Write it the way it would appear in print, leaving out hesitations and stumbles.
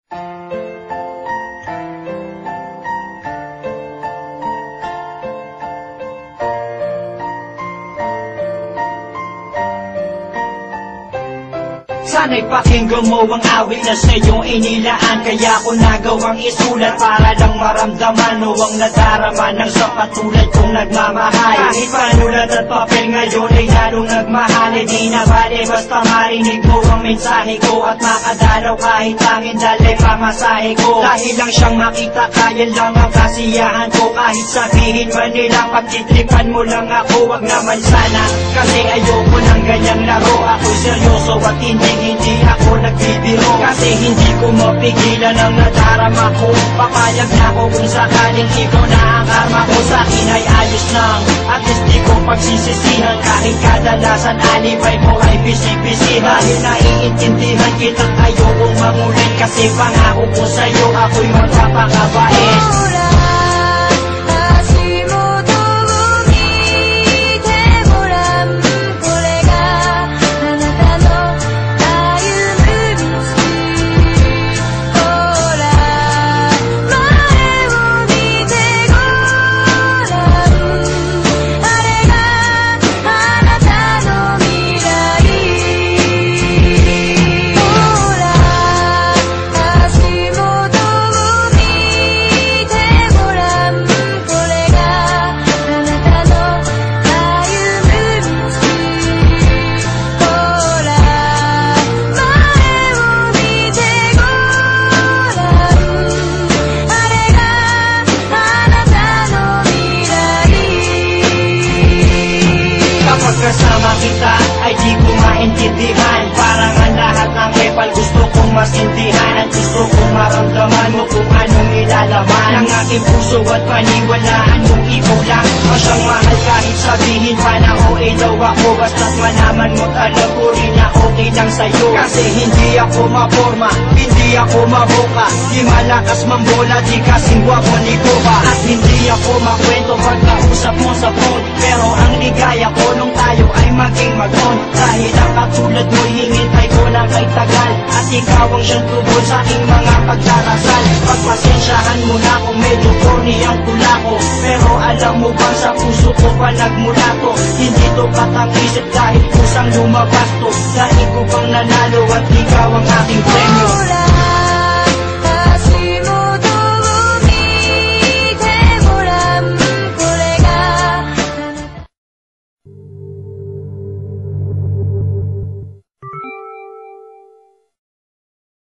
Sana'y pakinggan mo ang awit na sa'yo inilaan. Kaya ko nagawang isulat para lang maramdaman o ang nadarama ng sa patulad kong nagmamahal. Kahit panulat at papel ngayon ay lalong nagmahal. E di na bale basta marinig mo ang mensahe ko at makadalaw kahit tangin dalay pamasahe ko. Dahil lang siyang makita kaya lang ang kasiyahan ko. Kahit sabihin man nila pagtitripan mo lang ako, wag naman sana. Kasi ayoko ng ganyang laro. Ako'y seryoso at hindi ako nagbibiro. Kasi hindi ko mapigilan ang nadarama ko. Papayag na ako kung sakaling ikaw na ang karma ko. Sa akin ay ayos lang, at least di ko pagsisisihan. Kahit kadalasan alibay mo ay bisik-bisihan. Dahil naiintindihan kitang ayokong mangulit. Kasi pangako ko sa'yo ako'y magpapakabait. Kasama kita ay di ko maintindihan. Parang ang lahat ng epal gusto kong masintihan. At gusto kong maramdaman mo kung anong nilalaman ng aking puso at paniwalaan mong ikaw lang ang siyang mahal. Kahit sabihin pa na okay daw ako, basta't malaman mo alam ko rin na okay lang sa'yo. Kasi hindi ako maporma, hindi ako maboka, di malakas mambola, di kasing gwapo ni Boba. At hindi ako makwento pag nausap mo sa phone. Pero ang ligaya ko nung tayo ay maging mag-on. Dahil ang katulad mo hinintay ko na kay tagal. At ikaw ang siyang tubol sa aking mga pagdarasal. Pagpasensyahan mo na kung medyo corny ang tula ko. Pero alam mo bang sa puso ko pa nagmula to. Hindi to patang-isip dahil kusang lumabas to. Dahil ko pang nanalo at ikaw ang aking premyo.